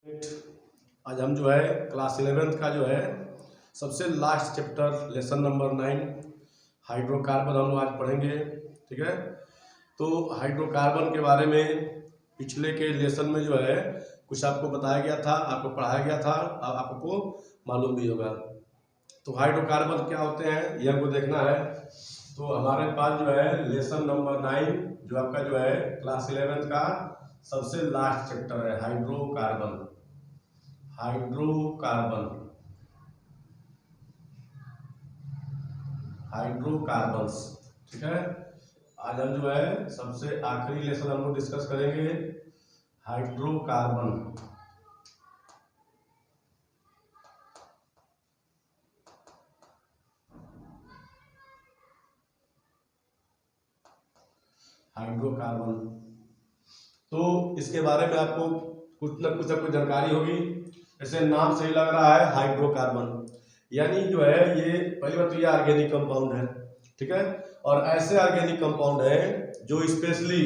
आज हम जो है क्लास 11th का जो है सबसे last chapter lesson number 9 hydrocarbon हम लोग आज पढ़ेंगे। ठीक है, तो हाइड्रोकार्बन के बारे में पिछले के लेसन में जो है कुछ आपको बताया गया था, आपको पढ़ाया गया था, अब आपको मालूम भी होगा। तो हाइड्रोकार्बन क्या होते हैं ये हमको देखना है। तो हमारे पास जो है लेसन नंबर 9 जो आपका जो है क्लास 11th का सबसे लास्ट चैप्टर है हाइड्रोकार्बन। हाइड्रोकार्बन्स। ठीक है, आज हम जो है सबसे आखिरी लेसन हम लोग डिस्कस करेंगे हाइड्रोकार्बन। तो इसके बारे में आपको कुछ न कुछ आपको जानकारी होगी। जैसे नाम से ही लग रहा है हाइड्रोकार्बन, यानी जो है ये पहली बात तो ये ऑर्गेनिक कंपाउंड है। ठीक है, और ऐसे ऑर्गेनिक कंपाउंड है जो स्पेशली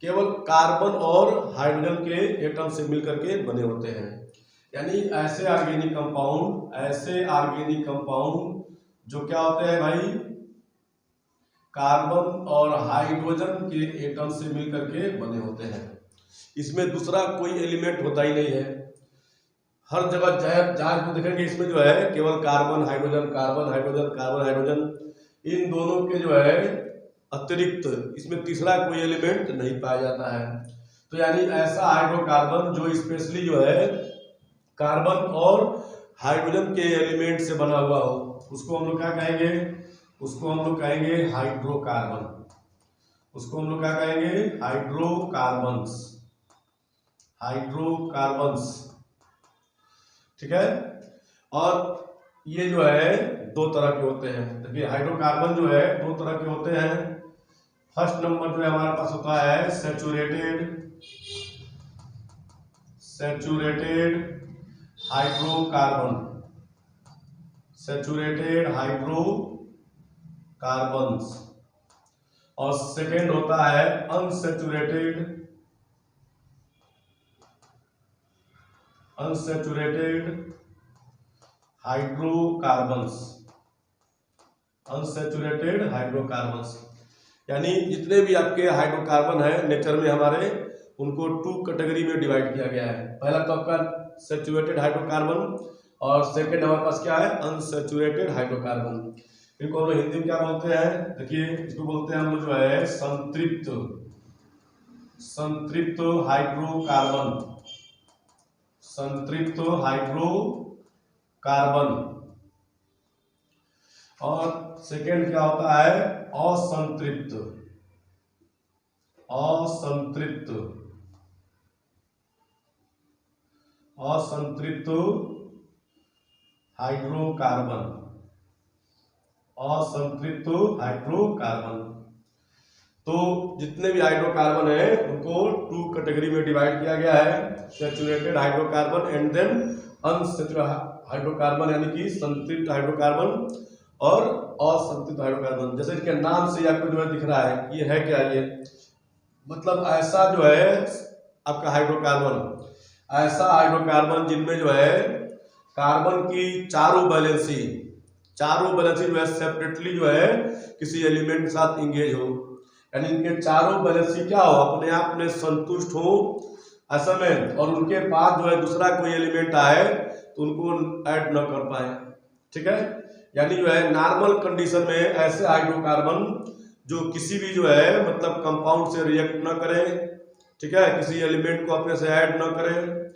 केवल कार्बन और हाइड्रोजन के एटम से मिलकर के बने होते हैं। यानी ऐसे ऑर्गेनिक कंपाउंड जो क्या होते हैं भाई, कार्बन और हाइड्रोजन के एटम से मिलकर के बने होते हैं। इसमें दूसरा कोई एलिमेंट होता ही नहीं है। हर जगह जहां को देखेंगे इसमें जो है केवल कार्बन हाइड्रोजन इन दोनों के जो है अतिरिक्त इसमें तीसरा कोई एलिमेंट नहीं पाया जाता है। तो यानी ऐसा हाइड्रोकार्बन जो स्पेशली जो है कार्बन और हाइड्रोजन के एलिमेंट से बना हुआ हो, उसको हम लोग क्या कहेंगे, उसको हम लोग कहेंगे हाइड्रोकार्बन। उसको हम लोग क्या कहेंगे, हाइड्रोकार्बन्स। ठीक है, और ये जो है दो तरह के होते हैं। देखिए हाइड्रोकार्बन जो है दो तरह के होते हैं। फर्स्ट नंबर जो है हमारे पास होता है सैचुरेटेड हाइड्रोकार्बन्स, और सेकेंड होता है अनसैचुरेटेड हाइड्रोकार्बन्स। यानी जितने भी आपके हाइड्रोकार्बन है नेचर में हमारे, उनको टू कैटेगरी में डिवाइड किया गया है। पहला तो आपका सैचुरेटेड हाइड्रोकार्बन और सेकेंड हमारे पास क्या है, अनसैचुरेटेड हाइड्रोकार्बन। इनको हम लोग हिंदी में क्या बोलते हैं, देखिए इसको बोलते हैं हम लोग जो है संतृप्त हाइड्रोकार्बन। और सेकेंड क्या होता है, असंतृप्त हाइड्रोकार्बन। तो जितने भी हाइड्रोकार्बन है उनको टू कैटेगरी में डिवाइड किया गया है, saturated hydrocarbon and then unsaturated hydrocarbon, यानी कि संतृप्त हाइड्रोकार्बन और असंतृप्त हाइड्रोकार्बन। जैसे इनके नाम से आपको जो है दिख रहा है, ये है क्या, ये मतलब ऐसा जो है आपका हाइड्रोकार्बन जिनमें जो है कार्बन की चारों वैलेंसी जो है सेपरेटली जो है किसी एलिमेंट के साथ इंगेज हो, यानी इनके चारों वैलेंसी क्या हो, अपने आप में संतुष्ट हो ऐसा में, और उनके पास जो है दूसरा कोई एलिमेंट आए तो उनको ऐड न कर पाए। ठीक है, यानी जो है नॉर्मल कंडीशन में ऐसे हाइड्रोकार्बन जो किसी भी जो है मतलब कंपाउंड से रिएक्ट न करें, ठीक है, किसी एलिमेंट को अपने से ऐड न करें,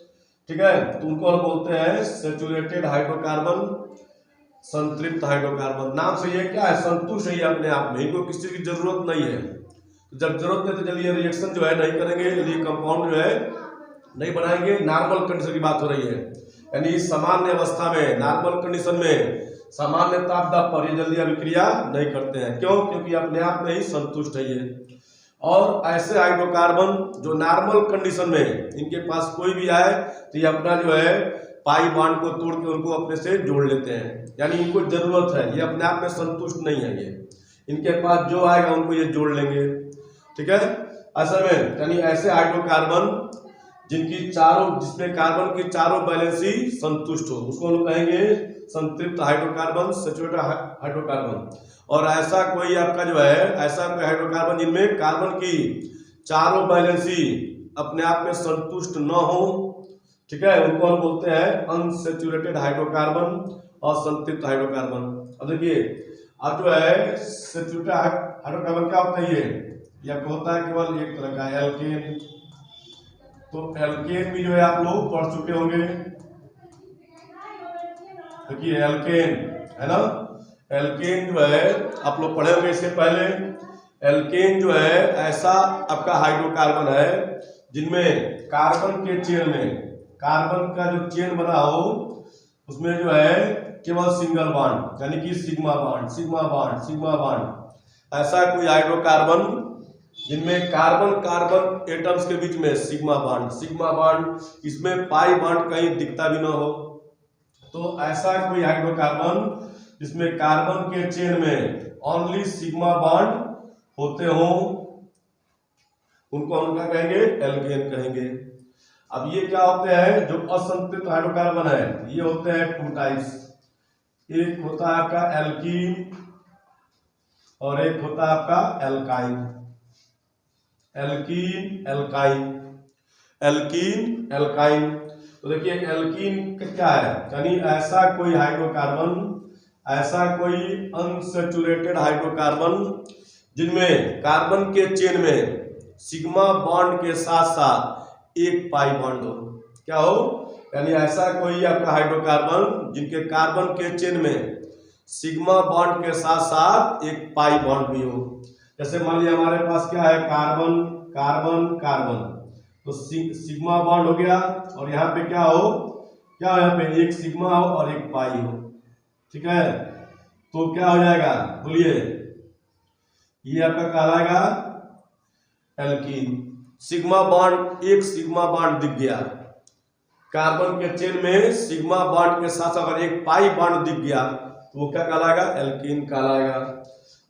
ठीक है, तो उनको हम बोलते हैं सैचुरेटेड हाइड्रोकार्बन, संतृप्त हाइड्रोकार्बन। नाम से ये क्या है, संतुष्ट है अपने आप में, इनको किसी की जरूरत नहीं है। जब जरूरत नहीं तो जल्दी रिएक्शन जो है नहीं करेंगे, ये कंपाउंड जो है नहीं बनाएंगे। नॉर्मल कंडीशन की बात हो रही है, यानी सामान्य अवस्था में, नॉर्मल कंडीशन में, सामान्य तापदाब पर ये जल्दी अभिक्रिया नहीं करते हैं। क्यों, क्योंकि अपने आप में ही संतुष्ट है ये। और ऐसे हाइड्रोकार्बन जो नॉर्मल कंडीशन में इनके पास कोई भी आए तो ये अपना जो है पाई बॉन्ड को तोड़ के उनको अपने से जोड़ लेते हैं, यानी इनको जरूरत है, ये अपने आप में संतुष्ट नहीं है, ये इनके पास जो आएगा उनको ये जोड़ लेंगे। ठीक है, असल में यानी ऐसे हाइड्रोकार्बन जिसमें कार्बन की चारों वैलेंसी संतुष्ट हो, उसको हम कहेंगे संतृप्त हाइड्रोकार्बन, सैचुरेटेड हाइड्रोकार्बन। और ऐसा कोई आपका जो है, ऐसा कोई हाइड्रोकार्बन जिनमें कार्बन की चारों वैलेंसी अपने आप में संतुष्ट न हो, ठीक है, उनको हम बोलते हैं अनसैचुरेटेड हाइड्रोकार्बन और संतृप्त हाइड्रोकार्बन। अब देखिए, अब जो है सैचुरेटेड हाइड्रोकार्बन क्या होता है, ये होता है केवल एक तरह का एल्केन। तो एल्केन भी जो है आप लोग पढ़ चुके होंगे, देखिए एल्केन है ना, एल्केन जो है आप लोग पढ़े होंगे इससे पहले। एल्केन जो है ऐसा आपका हाइड्रोकार्बन है जिनमें कार्बन के चेन में, कार्बन का जो चेन बना हो उसमें जो है केवल सिंगल बॉन्ड, यानी कि sigma bond sigma bond sigma bond, ऐसा कोई हाइड्रोकार्बन जिनमें कार्बन कार्बन एटम्स के बीच में सिग्मा बॉन्ड, इसमें पाई बॉन्ड कहीं दिखता भी ना हो। तो ऐसा कोई हाइड्रोकार्बन जिसमें कार्बन के चेन में ओनली सिग्मा बॉन्ड होते हो, उनको हम क्या कहेंगे, एल्केन कहेंगे। अब ये क्या होते हैं, जो असंतृप्त हाइड्रोकार्बन है ये होते हैं टू टाइप्स, एक होता है आपका एल्कीन और एक होता है आपका alkyne. Alkene alkyne, alkene alkyne. तो देखिए एल्कीन क्या है, यानी ऐसा कोई हाइड्रोकार्बन, ऐसा कोई अनसैचुरेटेड हाइड्रोकार्बन जिनमें कार्बन के चेन में सिग्मा बॉन्ड के साथ साथ एक पाई बॉन्ड हो। क्या हो, यानी ऐसा कोई आपका हाइड्रोकार्बन जिनके कार्बन के चेन में सिग्मा बॉन्ड के साथ साथ एक पाई बॉन्ड भी हो। जैसे मान लिया हमारे पास क्या है, कार्बन कार्बन कार्बन, तो सिग्मा बॉन्ड हो गया, और यहाँ पे क्या हो, क्या यहाँ पे एक सिग्मा हो और एक पाई हो, ठीक है। तो क्या हो जाएगा, बोलिए, ये आपका कहलाएगा एल्कीन। सिग्मा बॉन्ड, एक सिग्मा बॉन्ड दिख गया, कार्बन के चेन में सिग्मा बॉन्ड के साथ अगर एक पाई बॉन्ड दिख गया तो वो क्या कहलाएगा, एल्कीन कहलाएगा।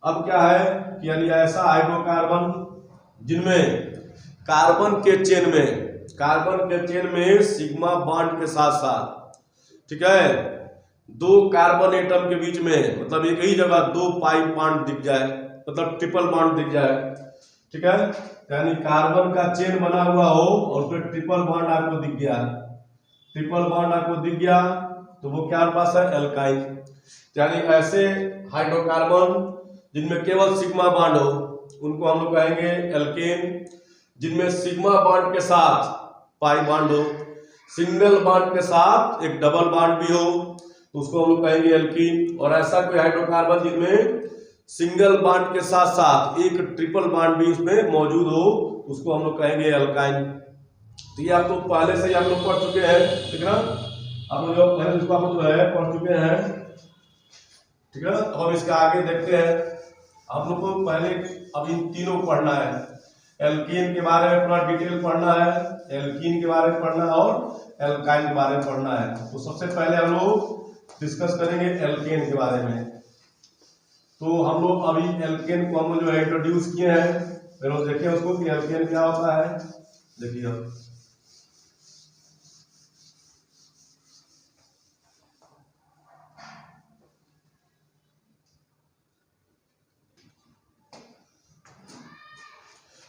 अब क्या है कि यानी ऐसा हाइड्रोकार्बन जिनमें कार्बन के चेन में सिग्मा बॉन्ड के साथ साथ, ठीक है, दो कार्बन एटम के बीच में, मतलब एक ही जगह दो पाई बॉन्ड दिख जाए, मतलब ट्रिपल बॉन्ड दिख जाए, ठीक है, यानी कार्बन का चेन बना हुआ हो और उसमें ट्रिपल बॉन्ड आपको दिख गया, ट्रिपल बॉन्ड आपको दिख गया, तो वो क्या पास है, एल्काइन। यानी ऐसे हाइड्रोकार्बन जिनमें केवल सिग्मा बॉन्ड हो उनको हम लोग कहेंगे एल्केन। जिनमें सिग्मा बॉन्ड के साथ पाई बॉन्ड हो, सिंगल बॉन्ड के साथ एक डबल बॉन्ड भी हो, तो उसको हम लोग कहेंगे एल्कीन। और ऐसा कोई हाइड्रोकार्बन जिनमें सिंगल बॉन्ड के साथ साथ एक ट्रिपल बॉन्ड भी उसमें मौजूद हो, उसको हम लोग कहेंगे एल्काइन। तो ये आप लोग पहले से ही आप लोग पढ़ चुके हैं, ठीक है ना, आप लोग पहले इसको आप जो है पढ़ चुके हैं, ठीक है। अब हम इसके आगे देखते हैं, आप लोग को पहले अब इन तीनों को पढ़ना है, एल्कीन के बारे में पूरा डिटेल पढ़ना है, एल्कीन के बारे में पढ़ना है और एल्काइन के बारे में पढ़ना है। तो सबसे पहले हम लोग डिस्कस करेंगे एल्केन के बारे में। तो हम लोग अभी एल्केन को हम जो है इंट्रोड्यूस किए हैं, फिर हम देखें उसको कि एल्केन क्या होता है।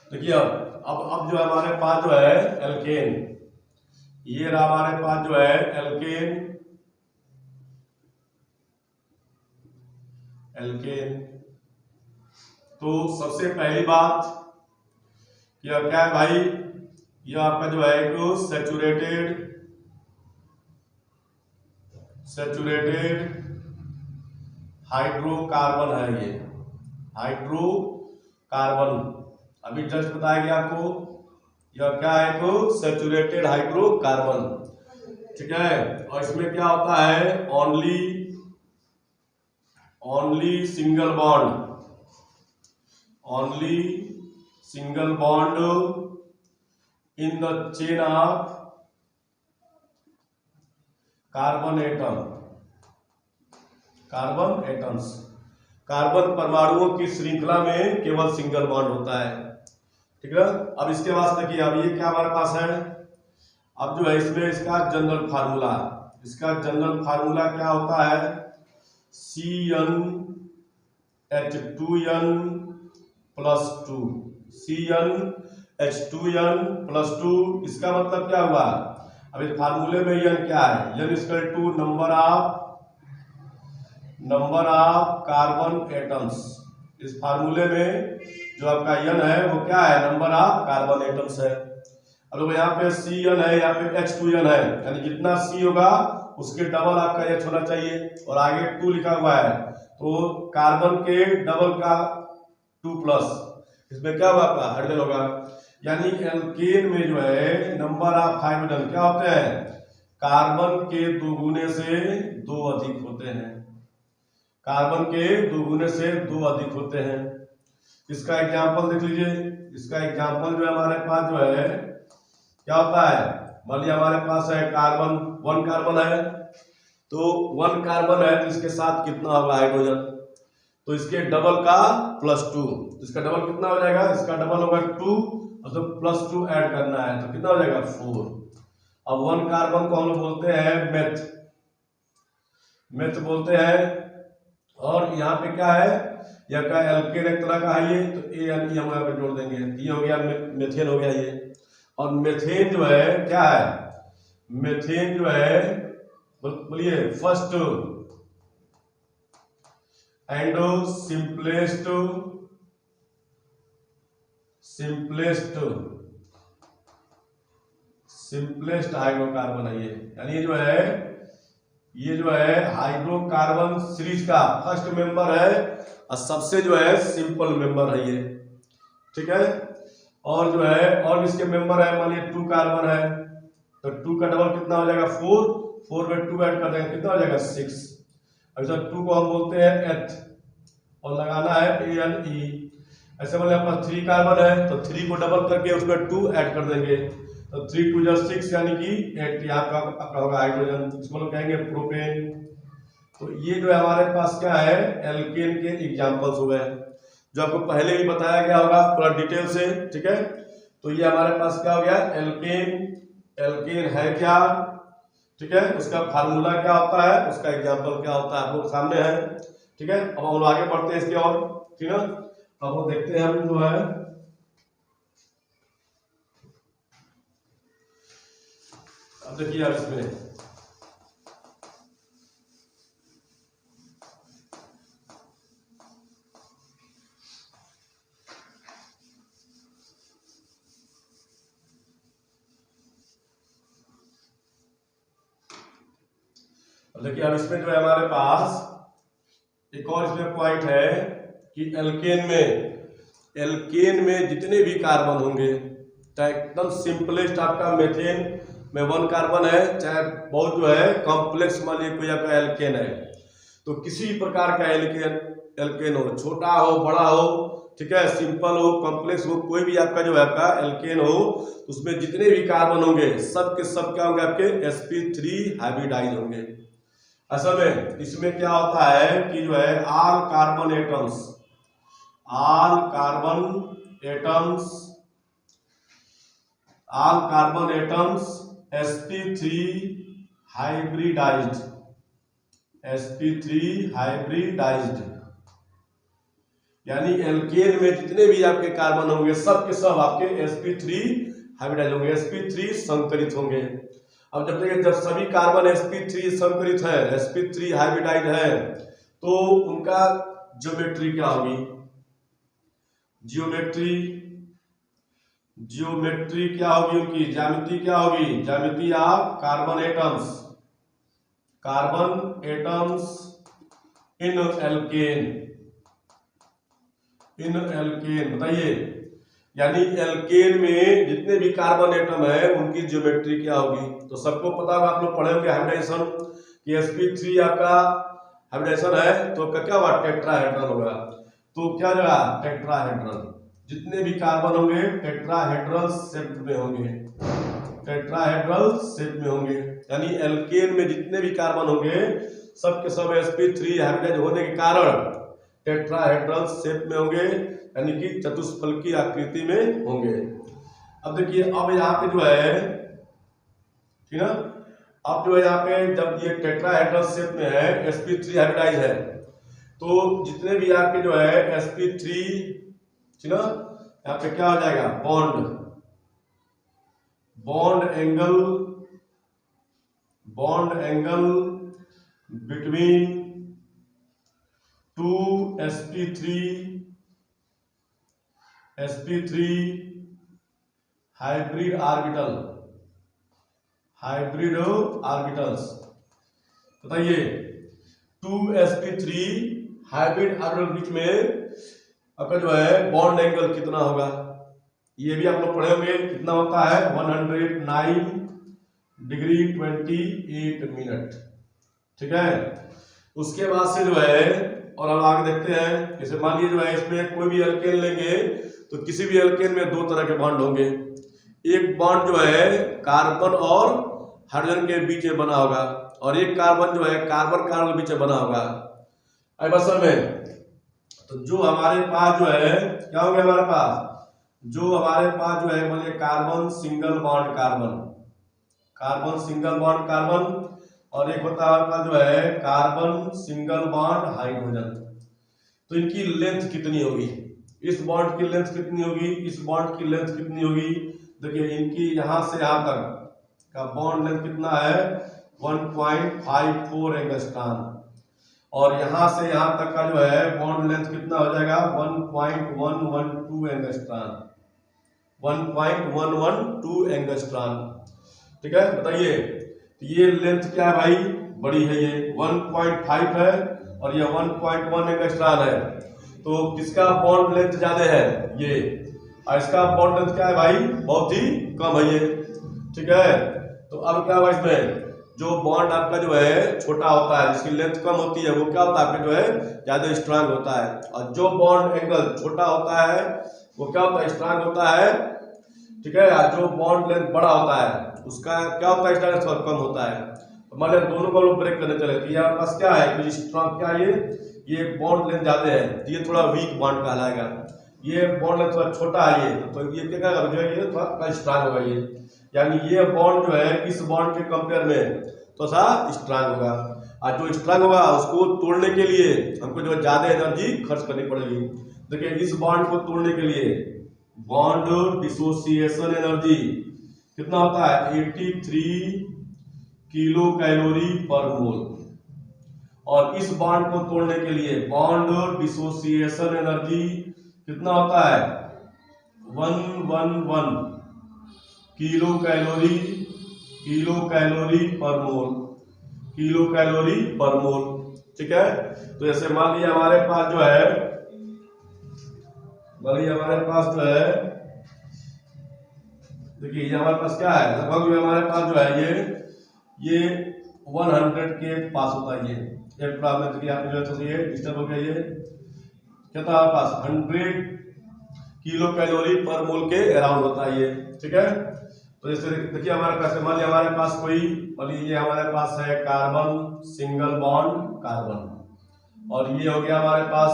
देखिए अब जो हमारे पास जो है एल्केन, ये रहा हमारे पास जो है एल्केन, एल्केन। तो सबसे पहली बात यह क्या है भाई, यह आपका जो है एक सैचुरेटेड हाइड्रोकार्बन है। ये हाइड्रोकार्बन अभी जस्ट बताया गया आपको, यह क्या है, एक सैचुरेटेड हाइड्रोकार्बन, ठीक है। और इसमें क्या होता है, only single bond in the chain of carbon atoms, carbon परमाणुओं की श्रृंखला में केवल सिंगल बॉन्ड होता है, ठीक है। अब इसके बाद देखिए, अब ये क्या हमारे पास है, अब जो है इसमें इसका जनरल फार्मूला क्या होता है, CnH2n प्लस 2, CnH2n+2। इसका मतलब क्या हुआ, अब इस फार्मूले में n क्या है, n equal to number of carbon atoms. इस फार्मूले में जो आपका n है वो क्या है, नंबर ऑफ कार्बन एटम्स है। अब यहाँ पे Cn है, यहाँ पे H2n है, यानी जितना C होगा उसके डबल आपका H होना चाहिए, और आगे 2 लिखा हुआ है, तो कार्बन के डबल का 2+, इसमें क्या होगा आपका हाइड्रोजन होगा। यानी एल्केन में जो है नंबर ऑफ हाइड्रोजन क्या होते हैं, कार्बन के दोगुने से 2 अधिक होते हैं, कार्बन के दोगुने से 2 अधिक होते हैं। इसका एग्जांपल देख लीजिए, इसका एग्जांपल जो है हमारे पास जो है क्या होता है, मान लिया हमारे पास है कार्बन 1 कार्बन है, तो 1 कार्बन है तो इसके साथ कितना होगा हाइड्रोजन, तो इसके डबल का +2, इसका डबल कितना हो जाएगा, इसका डबल होगा 2, और तो +2 ऐड करना है तो कितना हो जाएगा 4। अब 1 कार्बन को हम लोग बोलते हैं मेथ बोलते हैं, और यहाँ पे क्या है, यह का एल्केन एक तरह का है ये, तो ए एन ई हम यहाँ पे जोड़ देंगे, ये हो गया मेथेन हो गया ये। और मेथेन जो है क्या है, मेथेन जो है बोलिए फर्स्ट एंड सिंपलेस्ट हाइड्रोकार्बन है ये, यानी ये जो है हाइड्रोकार्बन सीरीज का फर्स्ट मेंबर है और सबसे जो है सिंपल मेंबर है ये, ठीक है। और जो है और इसके मेंबर है, मान लीजिए 2 कार्बन है, तो 2 का डबल कितना हो जाएगा 4 में 2 ऐड कर देंगे कितना हो जाएगा 6। अब 2 को हम बोलते हैं एथ, और लगाना है ANE। ऐसे मान लीजिए 3 कार्बन है, तो 3 को डबल करके उसमें 2 ऐड कर देंगे, तो 3 2 जा 6 यानी कि 8 यहाँ का आपका होगा हाइड्रोजन, इसको लोग कहेंगे प्रोपेन। तो ये जो है हमारे पास क्या है, एल्केन के एग्जांपल्स हो गए, जो आपको पहले भी बताया गया होगा पूरा डिटेल से, ठीक है। तो ये हमारे पास क्या हो गया, एल्केन है क्या, ठीक है, उसका फार्मूला क्या होता है, उसका एग्जांपल क्या होता है आप लोग सामने है, ठीक है। अब हम आगे बढ़ते हैं इसके और, ठीक है। अब हम देखते हैं हम जो है, अब देखिए आप इसमें देखिए अब इसमें जो है हमारे पास एक और इसमें पॉइंट है कि एल्केन में जितने भी कार्बन होंगे, चाहे एकदम सिंपलेस्ट आपका मेथेन में 1 कार्बन है, चाहे बहुत जो है कॉम्प्लेक्स मान लीजिए कोई आपका एल्केन है, तो किसी प्रकार का एल्केन हो, छोटा हो बड़ा हो, ठीक है, सिंपल हो कॉम्प्लेक्स हो, कोई भी आपका जो है आपका एल्केन हो, उसमें जितने भी कार्बन होंगे सब के सब क्या होंगे आपके sp3 हाइब्रिडाइज होंगे। असल में इसमें क्या होता है कि जो है all carbon atoms sp3 hybridized, यानी एल्केन में जितने भी आपके कार्बन होंगे सब के सब आपके sp3 हाइब्रिडाइज होंगे, sp3 संकरित होंगे। अब जब तक जब सभी कार्बन sp3 संकरित है, sp3 हाइब्रिडाइज है, तो उनका ज्योमेट्री क्या होगी, ज्योमेट्री क्या होगी, उनकी ज्यामिति क्या होगी, ज्यामिति of carbon atoms in alkane बताइए, यानी एल्केन में जितने भी कार्बन एटम है उनकी ज्योमेट्री क्या होगी। तो सबको पता होगा, आप लोग पढ़े होंगे हाइब्रिडाइजेशन कि sp3 आपका हाइब्रिडाइजेशन है तो क्या होगा, टेट्राहेड्रल होगा, तो क्या होगा टेट्राहेड्रल, जितने भी कार्बन होंगे टेट्राहेड्रल शेप में होंगे, यानी एल्केन में जितने भी कार्बन होंगे सब के सब sp3 हाइब्रिडाइज होने के कारण टेट्राहेड्रल शेप में होंगे, यानी कि चतुष्फलकी आकृति में होंगे। अब देखिए अब यहाँ पे जो है ठीक है ना। अब जो है यहाँ पे जब ये टेट्राहेड्रल शेप में है, sp3 हाइब्रिडाइज है, तो जितने भी आपके जो है sp3, ठीक है, यहाँ पे क्या हो जाएगा, bond angle between two sp3 hybrid orbitals, बताइए 2 sp3 हाइब्रिड ऑर्बिटल बीच में आपका जो है बॉन्ड एंगल कितना होगा, ये भी आप लोग पढ़े होंगे, कितना होता है 109 डिग्री 28 मिनट, ठीक है। उसके बाद से जो है और हम आगे देखते हैं, जैसे मान लीजिए जो है इसमें कोई भी एल्केन लेंगे तो किसी भी एल्केन में दो तरह के बॉन्ड होंगे, एक बॉन्ड जो है कार्बन और हाइड्रोजन के बीच में बना होगा, और एक कार्बन जो है कार्बन कार्बन के बीच में बना होगा। अब असल में तो जो हमारे पास जो है क्या हो गया, हमारे पास जो है मान कार्बन सिंगल बॉन्ड कार्बन, और एक होता है हमारे पास जो है कार्बन सिंगल बॉन्ड हाइड्रोजन। तो इनकी लेंथ कितनी होगी, इस बॉन्ड की लेंथ कितनी होगी, इस बॉन्ड की लेंथ कितनी होगी, देखिए इनकी यहां से यहां तक का बॉन्ड लेंथ कितना है 1.54 एंगस्ट्रॉम, और यहां से यहां तक का जो है बॉन्ड लेंथ कितना हो जाएगा 1.112 एंगस्ट्रॉम, ठीक है। बताइए ये लेंथ क्या है भाई, बड़ी है, ये 1.5 है और ये 1.1 एंगस्ट्रॉम है, तो किसका बॉन्ड लेंथ ज्यादा है, ये, और इसका बॉन्ड लेंथ क्या है भाई, बहुत ही कम है ये, ठीक है। तो अब क्या हुआ, इसमें जो बॉन्ड आपका जो है छोटा होता है, जिसकी लेंथ कम होती है, वो क्या होता है आपके जो है ज्यादा स्ट्रांग होता है, और जो बॉन्ड एंगल छोटा होता है वो क्या होता है, स्ट्रांग होता है, ठीक है। जो बॉन्ड लेंथ बड़ा होता है उसका क्या होता है, स्ट्रांग थोड़ा कम होता है। तो मान लिया दोनों को लोग ब्रेक करने चले, तो यहाँ पास क्या है, कुछ स्ट्रांग, क्या ये बॉन्ड लेंथ ज्यादा है, तो ये थोड़ा वीक बॉन्ड कहलाएगा, ये बॉन्ड लेंथ थोड़ा छोटा है, तो ये क्या करेगा जो है ये थोड़ा स्ट्रांग होगा, ये यानी ये बॉन्ड जो है इस बॉन्ड के कंपेयर में तो सा स्ट्रांग होगा, और जो स्ट्रांग होगा उसको तोड़ने के लिए हमको जो ज्यादा एनर्जी खर्च करनी पड़ेगी। देखिए इस बॉन्ड को तोड़ने के लिए बॉन्ड डिसोसिएशन एनर्जी कितना होता है 83 किलो कैलोरी पर मोल, और इस बॉन्ड को तोड़ने के लिए बॉन्ड डिसोसिएशन एनर्जी कितना होता है 111 किलो कैलोरी पर मोल, ठीक है। तो जैसे मान लीजिए हमारे पास जो है देखिए ये हमारे पास क्या है, लगभग जो हमारे पास जो है ये 100 के पास होता है, ये प्रॉब्लम देखिए आप जो है तो ये डिस्टर्ब हो गया, ये क्या था हमारे पास 100 किलो कैलोरी पर मोल के अराउंड होता है ये, ठीक है। तो जैसे देखिए हमारे पास मान लीजिए हमारे पास ये हमारे पास है कार्बन सिंगल बॉन्ड कार्बन, और ये हो गया हमारे पास,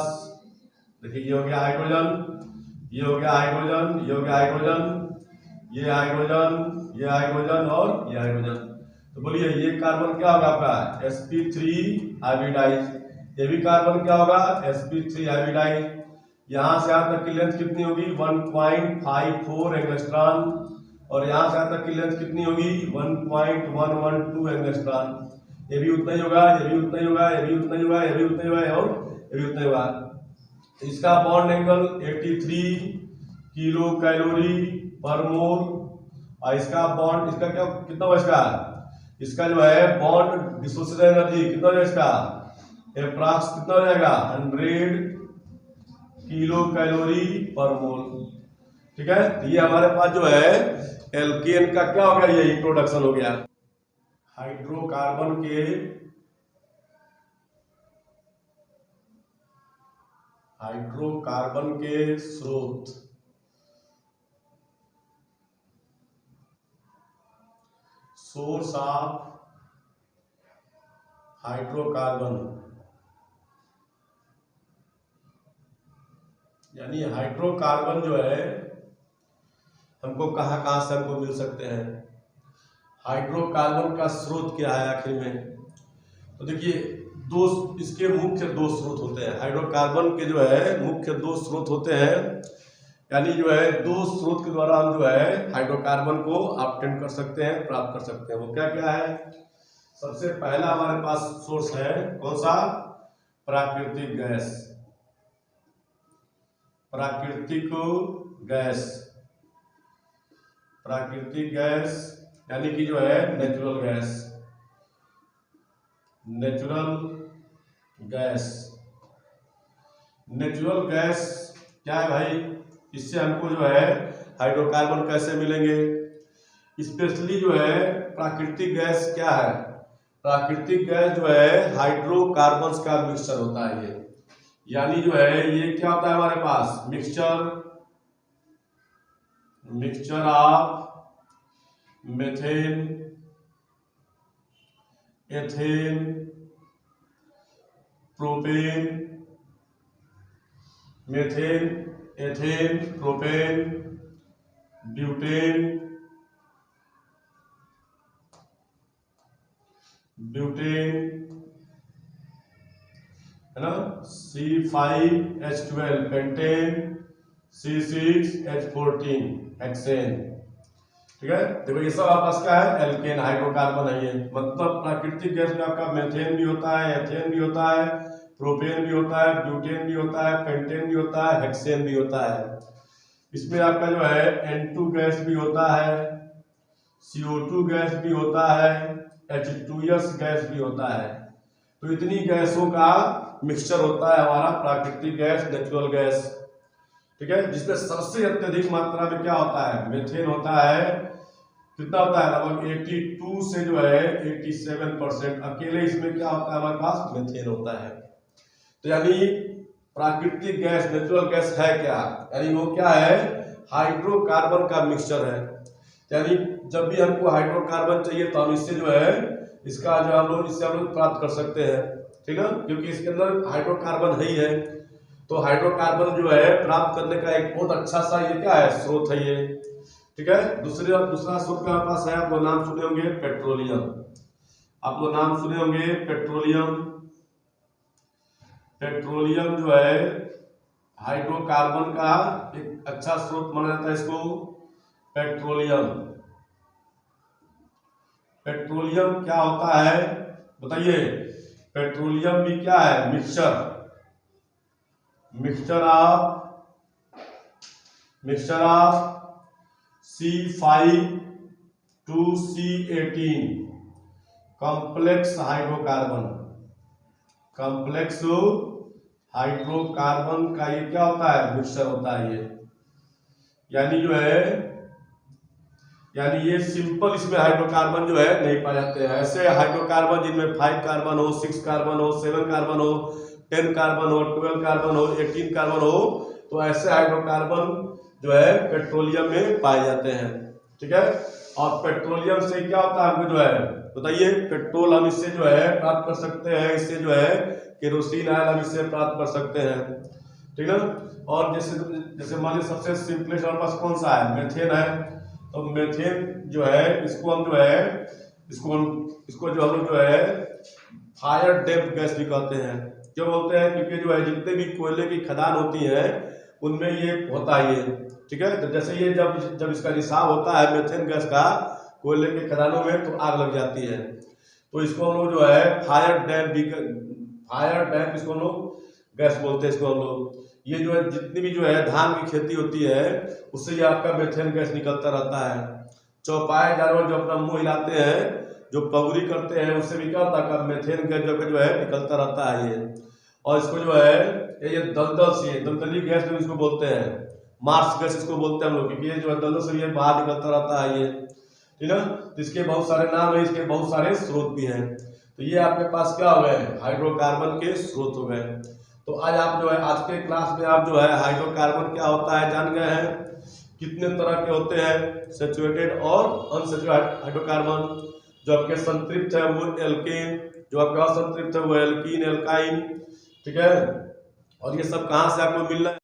देखिए ये हो गया हाइड्रोजन, ये हो गया हाइड्रोजन, ये हो गया हाइड्रोजन, ये हाइड्रोजन, ये हाइड्रोजन और ये हाइड्रोजन। तो बोलिए ये कार्बन क्या होगा आपका sp3 हाइब्रिडाइज, ये भी कार्बन क्या होगा sp3 हाइब्रिडाइज। यहां से यहां तक की लेंथ कितनी होगी 1.54 एंगस्ट्रॉम, और यहां से यहां तक की लेंथ कितनी होगी 1.112 एंगस्ट्रॉम। ये भी उतना ही होगा, ये भी उतना ही होगा, ये भी उतना ही होगा, ये भी उतना ही होगा, और ये भी उतना ही होगा। इसका बॉन्ड एंगल 83 किलो कैलोरी पर मोल, और इसका बॉन्ड इसका क्या कितना होगा, इसका जो है बॉन्ड डिसोसिएशन एनर्जी कितना हो जाएगा, इसका एप्रॉक्स कितना हो जाएगा 100 किलो कैलोरी पर मोल, ठीक है। तो ये हमारे पास जो है एल्केन का क्या हो गया, ये इंट्रोडक्शन हो गया। हाइड्रोकार्बन के स्रोत, सोर्स ऑफ हाइड्रोकार्बन, यानी हाइड्रोकार्बन जो है हमको कहां कहां से हमको मिल सकते हैं। हाइड्रोकार्बन का स्रोत क्या है आखिर में? तो देखिए इसके मुख्य दो स्रोत होते हैं। हाइड्रोकार्बन के जो है मुख्य दो स्रोत होते हैं, यानी जो है दो स्रोत के द्वारा हम जो है हाइड्रोकार्बन को ऑब्टेन कर सकते हैं, प्राप्त कर सकते हैं। वो क्या क्या है? सबसे पहला हमारे पास सोर्स है कौन सा? प्राकृतिक गैस। प्राकृतिक गैस, प्राकृतिक गैस यानी कि जो है natural gas. Natural gas, natural gas क्या है भाई? इससे हमको जो है हाइड्रोकार्बन कैसे मिलेंगे? स्पेशली जो है प्राकृतिक गैस क्या है? प्राकृतिक गैस जो है हाइड्रोकार्बन्स का मिक्सचर होता है ये, यानी जो है ये क्या होता है हमारे पास? Mixture of methane, ethane, propane, methane, ethane, propane, butane, है ना, C5H12 पेंटेन, C6H14 हेक्सेन। ठीक है, देखो ये सब आपके पास क्या है? एल्केन हाइड्रोकार्बन है ये। मतलब प्राकृतिक गैस में आपका मेथेन भी होता है, एथेन भी होता है, प्रोपेन भी होता है, ब्यूटेन भी होता है, पेंटेन भी होता है, हेक्सेन भी होता है। इसमें आपका जो है N2 गैस भी होता है, CO2 गैस भी होता है, H2S गैस भी होता है। तो इतनी गैसों का मिक्सचर होता है हमारा प्राकृतिक गैस, नेचुरल गैस। ठीक है, जिसमें सबसे अत्यधिक मात्रा में क्या होता है? मेथेन होता है। कितना होता है? लगभग 82 से जो है 87% अकेले इसमें क्या होता है हमारे पास? मेथेन होता है। तो यानी प्राकृतिक गैस, नेचुरल गैस है क्या? यानी वो क्या है? हाइड्रोकार्बन का मिक्सचर है। यानी जब भी हमको हाइड्रोकार्बन चाहिए तो हम इससे जो है इससे हम लोग प्राप्त कर सकते हैं। ठीक है, क्योंकि इसके अंदर हाइड्रोकार्बन ही है। तो हाइड्रोकार्बन जो है प्राप्त करने का एक बहुत अच्छा सा ये क्या है? स्रोत है ये। ठीक है, दूसरा स्रोत हमारे पास है, आप लोग नाम सुने होंगे पेट्रोलियम। आप लोग नाम सुने होंगे पेट्रोलियम। पेट्रोलियम जो है हाइड्रोकार्बन का एक अच्छा स्रोत माना जाता है इसको। पेट्रोलियम, पेट्रोलियम क्या होता है बताइए? पेट्रोलियम भी क्या है? Mixture of C5 to C18 complex hydrocarbon. Complex hydrocarbon का ये क्या होता है? मिक्सचर होता है ये। यानी ये सिंपल इसमें हाइड्रोकार्बन जो है नहीं पाए जाते हैं। ऐसे हाइड्रोकार्बन जिनमें 5 कार्बन हो, 6 कार्बन हो, 7 कार्बन हो, 10 कार्बन हो, 12 कार्बन हो, 18 कार्बन हो, तो ऐसे हाइड्रोकार्बन जो है पेट्रोलियम में पाए जाते हैं। ठीक है, और पेट्रोलियम से क्या होता है? हमको जो है बताइए, पेट्रोल हम इससे जो है प्राप्त कर सकते हैं। इससे जो है केरोसिन ऑयल हम इससे प्राप्त कर सकते हैं। ठीक है, और जैसे मान लीजिए सबसे सिंपलेस्ट हमारे पास कौन सा है? मेथेन है। तो मेथेन जो है इसको हम जो है इसको जो हम लोग जो है फायर डेप्थ गैस भी कहते हैं। क्यों बोलते हैं? क्योंकि जो है जितने भी कोयले की खदान होती है उनमें ये होता है ये। ठीक है, तो जैसे ये जब इसका रिसाव होता है मेथेन गैस का कोयले के खदानों में तो आग लग जाती है। तो इसको हम लोग जो है फायर डैम्प इसको हम लोग गैस बोलते हैं इसको हम लोग। ये जो है जितनी भी जो है धान की खेती होती है उससे ये आपका मेथेन गैस निकलता रहता है। चौपाए जानवर जो अपना मुंह हिलाते हैं, जो पगुरी करते हैं, उससे भी क्या होता है? मेथेन गैस जो है निकलता रहता है ये। और इसको जो है ये दलदली गैस जो इसको बोलते हैं, मार्स गैस इसको बोलते हैं हम लोग, क्योंकि ये जो है दलदल से ये बाहर निकलता रहता है ये। ठीक है, तो इसके बहुत सारे नाम है, इसके बहुत सारे स्रोत भी हैं। तो ये आपके पास क्या हो गए? हाइड्रोकार्बन के स्रोत हो गए। तो आज आप जो है आज के क्लास में आप जो है हाइड्रोकार्बन क्या होता है जान गए हैं। कितने तरह के होते हैं? सैचुरेटेड और अनसैचुरेटेड हाइड्रोकार्बन। जो आपके संतृप्त है वो एल्केन, जो आपके असंतृप्त है वो एल्कीन, एल्काइन। ठीक है, और ये सब कहाँ से आपको मिल रहा है?